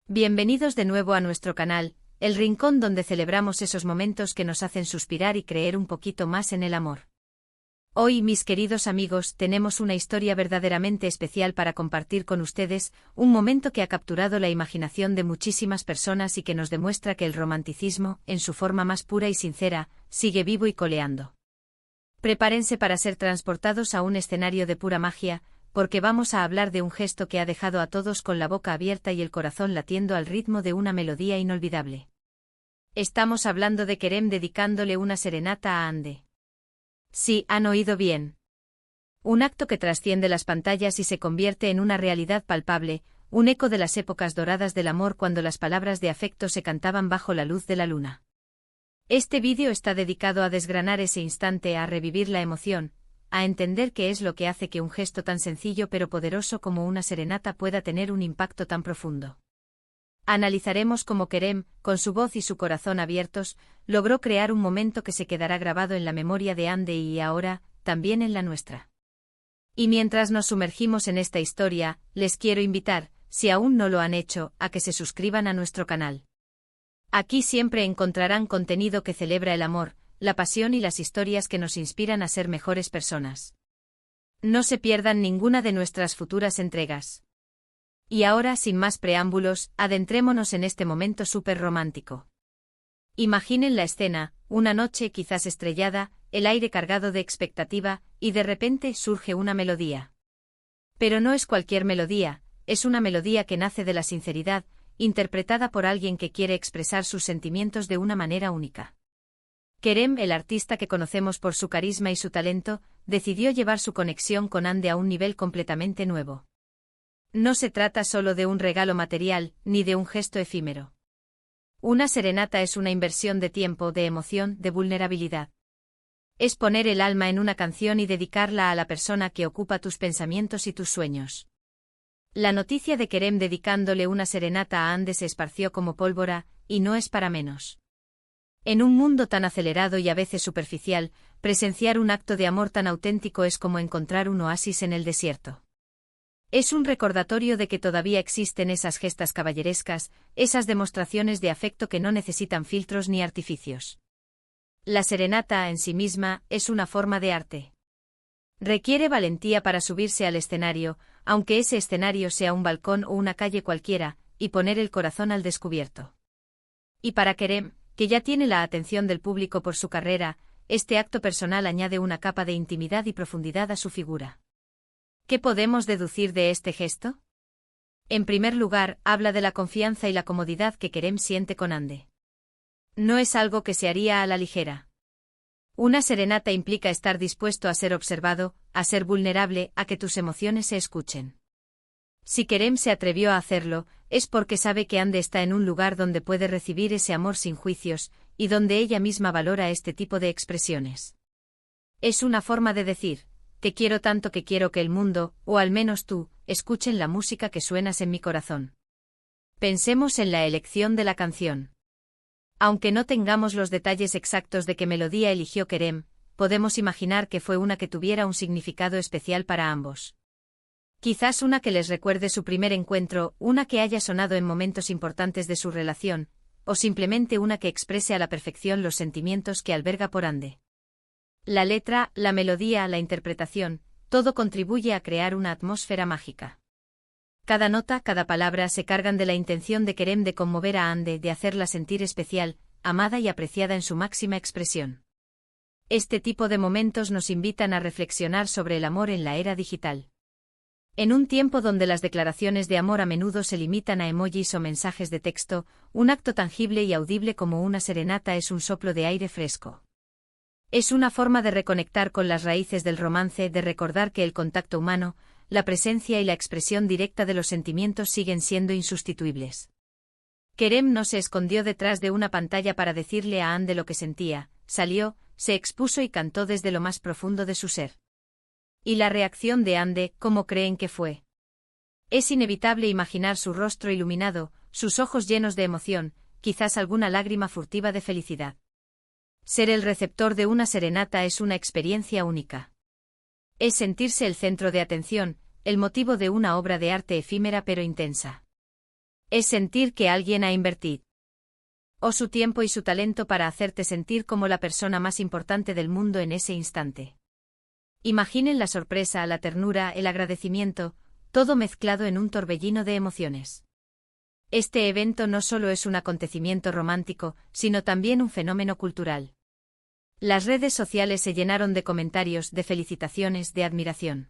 Bienvenidos de nuevo a nuestro canal, el rincón donde celebramos esos momentos que nos hacen suspirar y creer un poquito más en el amor. Hoy, mis queridos amigos, tenemos una historia verdaderamente especial para compartir con ustedes, un momento que ha capturado la imaginación de muchísimas personas y que nos demuestra que el romanticismo, en su forma más pura y sincera, sigue vivo y coleando. Prepárense para ser transportados a un escenario de pura magia, porque vamos a hablar de un gesto que ha dejado a todos con la boca abierta y el corazón latiendo al ritmo de una melodía inolvidable. Estamos hablando de Kerem dedicándole una serenata a Hande. Sí, han oído bien. Un acto que trasciende las pantallas y se convierte en una realidad palpable, un eco de las épocas doradas del amor cuando las palabras de afecto se cantaban bajo la luz de la luna. Este vídeo está dedicado a desgranar ese instante, a revivir la emoción, a entender qué es lo que hace que un gesto tan sencillo pero poderoso como una serenata pueda tener un impacto tan profundo. Analizaremos cómo Kerem, con su voz y su corazón abiertos, logró crear un momento que se quedará grabado en la memoria de Hande y ahora, también en la nuestra. Y mientras nos sumergimos en esta historia, les quiero invitar, si aún no lo han hecho, a que se suscriban a nuestro canal. Aquí siempre encontrarán contenido que celebra el amor, la pasión y las historias que nos inspiran a ser mejores personas. No se pierdan ninguna de nuestras futuras entregas. Y ahora, sin más preámbulos, adentrémonos en este momento súper romántico. Imaginen la escena, una noche quizás estrellada, el aire cargado de expectativa, y de repente surge una melodía. Pero no es cualquier melodía, es una melodía que nace de la sinceridad, interpretada por alguien que quiere expresar sus sentimientos de una manera única. Kerem, el artista que conocemos por su carisma y su talento, decidió llevar su conexión con Hande a un nivel completamente nuevo. No se trata solo de un regalo material, ni de un gesto efímero. Una serenata es una inversión de tiempo, de emoción, de vulnerabilidad. Es poner el alma en una canción y dedicarla a la persona que ocupa tus pensamientos y tus sueños. La noticia de Kerem dedicándole una serenata a Hande se esparció como pólvora, y no es para menos. En un mundo tan acelerado y a veces superficial, presenciar un acto de amor tan auténtico es como encontrar un oasis en el desierto. Es un recordatorio de que todavía existen esas gestas caballerescas, esas demostraciones de afecto que no necesitan filtros ni artificios. La serenata en sí misma es una forma de arte. Requiere valentía para subirse al escenario, aunque ese escenario sea un balcón o una calle cualquiera, y poner el corazón al descubierto. Y para Kerem, que ya tiene la atención del público por su carrera, este acto personal añade una capa de intimidad y profundidad a su figura. ¿Qué podemos deducir de este gesto? En primer lugar, habla de la confianza y la comodidad que Kerem siente con Hande. No es algo que se haría a la ligera. Una serenata implica estar dispuesto a ser observado, a ser vulnerable, a que tus emociones se escuchen. Si Kerem se atrevió a hacerlo, es porque sabe que Hande está en un lugar donde puede recibir ese amor sin juicios, y donde ella misma valora este tipo de expresiones. Es una forma de decir, te quiero tanto que quiero que el mundo, o al menos tú, escuchen la música que suenas en mi corazón. Pensemos en la elección de la canción. Aunque no tengamos los detalles exactos de qué melodía eligió Kerem, podemos imaginar que fue una que tuviera un significado especial para ambos. Quizás una que les recuerde su primer encuentro, una que haya sonado en momentos importantes de su relación, o simplemente una que exprese a la perfección los sentimientos que alberga por Hande. La letra, la melodía, la interpretación, todo contribuye a crear una atmósfera mágica. Cada nota, cada palabra se cargan de la intención de Kerem de conmover a Hande, de hacerla sentir especial, amada y apreciada en su máxima expresión. Este tipo de momentos nos invitan a reflexionar sobre el amor en la era digital. En un tiempo donde las declaraciones de amor a menudo se limitan a emojis o mensajes de texto, un acto tangible y audible como una serenata es un soplo de aire fresco. Es una forma de reconectar con las raíces del romance, de recordar que el contacto humano, la presencia y la expresión directa de los sentimientos siguen siendo insustituibles. Kerem no se escondió detrás de una pantalla para decirle a Hande lo que sentía, salió, se expuso y cantó desde lo más profundo de su ser. ¿Y la reacción de Hande, cómo creen que fue? Es inevitable imaginar su rostro iluminado, sus ojos llenos de emoción, quizás alguna lágrima furtiva de felicidad. Ser el receptor de una serenata es una experiencia única. Es sentirse el centro de atención, el motivo de una obra de arte efímera pero intensa. Es sentir que alguien ha invertido o su tiempo y su talento para hacerte sentir como la persona más importante del mundo en ese instante. Imaginen la sorpresa, la ternura, el agradecimiento, todo mezclado en un torbellino de emociones. Este evento no solo es un acontecimiento romántico, sino también un fenómeno cultural. Las redes sociales se llenaron de comentarios, de felicitaciones, de admiración.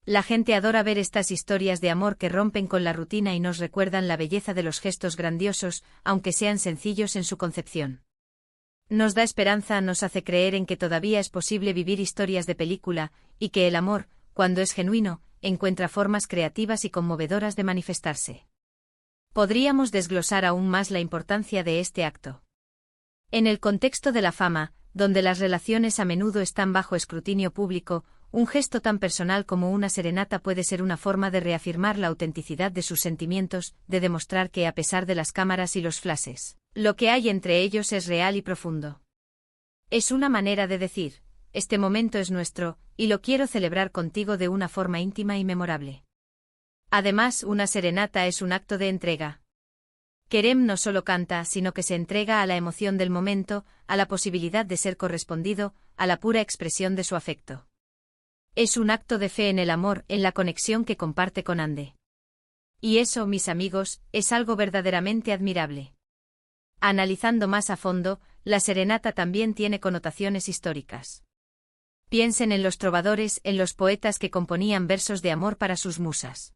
La gente adora ver estas historias de amor que rompen con la rutina y nos recuerdan la belleza de los gestos grandiosos, aunque sean sencillos en su concepción. Nos da esperanza, nos hace creer en que todavía es posible vivir historias de película, y que el amor, cuando es genuino, encuentra formas creativas y conmovedoras de manifestarse. Podríamos desglosar aún más la importancia de este acto. En el contexto de la fama, donde las relaciones a menudo están bajo escrutinio público, un gesto tan personal como una serenata puede ser una forma de reafirmar la autenticidad de sus sentimientos, de demostrar que a pesar de las cámaras y los flashes, lo que hay entre ellos es real y profundo. Es una manera de decir, este momento es nuestro, y lo quiero celebrar contigo de una forma íntima y memorable. Además, una serenata es un acto de entrega. Kerem no solo canta, sino que se entrega a la emoción del momento, a la posibilidad de ser correspondido, a la pura expresión de su afecto. Es un acto de fe en el amor, en la conexión que comparte con Ande. Y eso, mis amigos, es algo verdaderamente admirable. Analizando más a fondo, la serenata también tiene connotaciones históricas. Piensen en los trovadores, en los poetas que componían versos de amor para sus musas.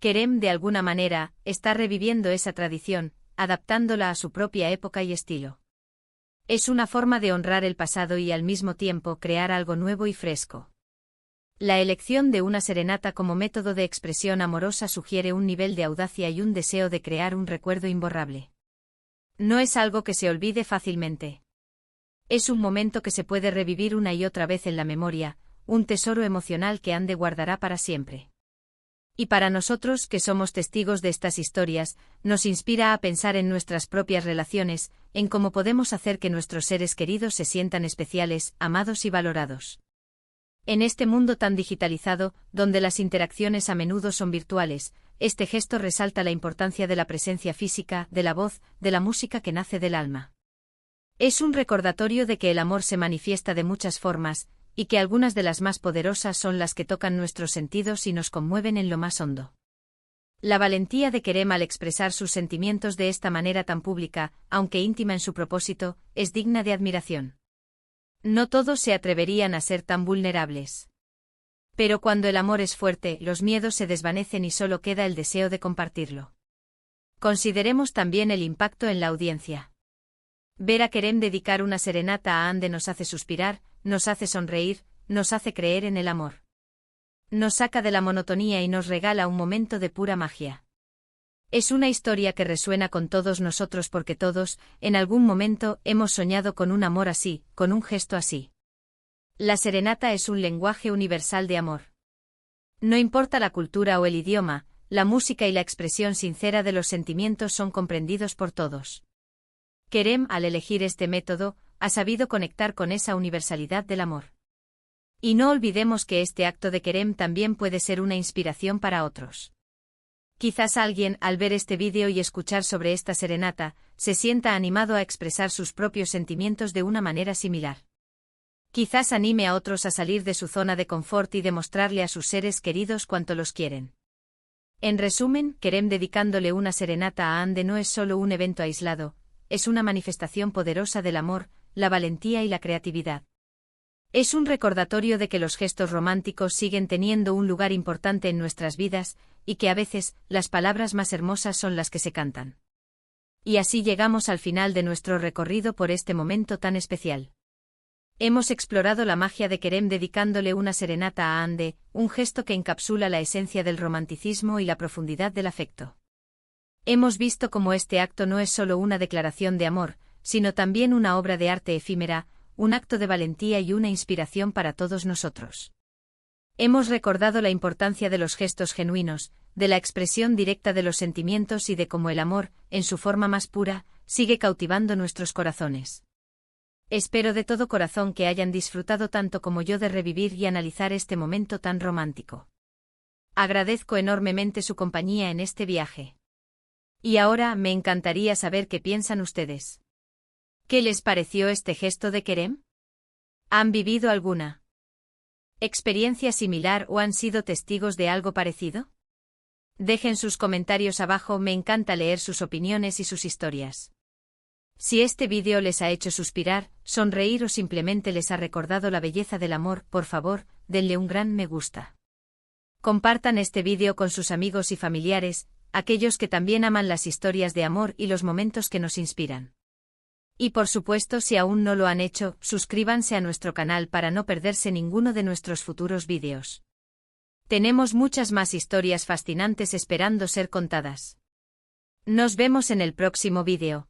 Kerem, de alguna manera, está reviviendo esa tradición, adaptándola a su propia época y estilo. Es una forma de honrar el pasado y al mismo tiempo crear algo nuevo y fresco. La elección de una serenata como método de expresión amorosa sugiere un nivel de audacia y un deseo de crear un recuerdo imborrable. No es algo que se olvide fácilmente. Es un momento que se puede revivir una y otra vez en la memoria, un tesoro emocional que Ande guardará para siempre. Y para nosotros, que somos testigos de estas historias, nos inspira a pensar en nuestras propias relaciones, en cómo podemos hacer que nuestros seres queridos se sientan especiales, amados y valorados. En este mundo tan digitalizado, donde las interacciones a menudo son virtuales, este gesto resalta la importancia de la presencia física, de la voz, de la música que nace del alma. Es un recordatorio de que el amor se manifiesta de muchas formas, y que algunas de las más poderosas son las que tocan nuestros sentidos y nos conmueven en lo más hondo. La valentía de Kerem al expresar sus sentimientos de esta manera tan pública, aunque íntima en su propósito, es digna de admiración. No todos se atreverían a ser tan vulnerables. Pero cuando el amor es fuerte, los miedos se desvanecen y solo queda el deseo de compartirlo. Consideremos también el impacto en la audiencia. Ver a Kerem dedicar una serenata a Ande nos hace suspirar, nos hace sonreír, nos hace creer en el amor. Nos saca de la monotonía y nos regala un momento de pura magia. Es una historia que resuena con todos nosotros porque todos, en algún momento, hemos soñado con un amor así, con un gesto así. La serenata es un lenguaje universal de amor. No importa la cultura o el idioma, la música y la expresión sincera de los sentimientos son comprendidos por todos. Kerem, al elegir este método, ha sabido conectar con esa universalidad del amor. Y no olvidemos que este acto de Kerem también puede ser una inspiración para otros. Quizás alguien, al ver este vídeo y escuchar sobre esta serenata, se sienta animado a expresar sus propios sentimientos de una manera similar. Quizás anime a otros a salir de su zona de confort y demostrarle a sus seres queridos cuánto los quieren. En resumen, Kerem dedicándole una serenata a Ande no es solo un evento aislado, es una manifestación poderosa del amor, la valentía y la creatividad. Es un recordatorio de que los gestos románticos siguen teniendo un lugar importante en nuestras vidas, y que a veces, las palabras más hermosas son las que se cantan. Y así llegamos al final de nuestro recorrido por este momento tan especial. Hemos explorado la magia de Kerem dedicándole una serenata a Ande, un gesto que encapsula la esencia del romanticismo y la profundidad del afecto. Hemos visto cómo este acto no es solo una declaración de amor, sino también una obra de arte efímera, un acto de valentía y una inspiración para todos nosotros. Hemos recordado la importancia de los gestos genuinos, de la expresión directa de los sentimientos y de cómo el amor, en su forma más pura, sigue cautivando nuestros corazones. Espero de todo corazón que hayan disfrutado tanto como yo de revivir y analizar este momento tan romántico. Agradezco enormemente su compañía en este viaje. Y ahora me encantaría saber qué piensan ustedes. ¿Qué les pareció este gesto de Kerem? ¿Han vivido alguna experiencia similar o han sido testigos de algo parecido? Dejen sus comentarios abajo, me encanta leer sus opiniones y sus historias. Si este vídeo les ha hecho suspirar, sonreír o simplemente les ha recordado la belleza del amor, por favor, denle un gran me gusta. Compartan este vídeo con sus amigos y familiares, aquellos que también aman las historias de amor y los momentos que nos inspiran. Y por supuesto, si aún no lo han hecho, suscríbanse a nuestro canal para no perderse ninguno de nuestros futuros vídeos. Tenemos muchas más historias fascinantes esperando ser contadas. Nos vemos en el próximo vídeo.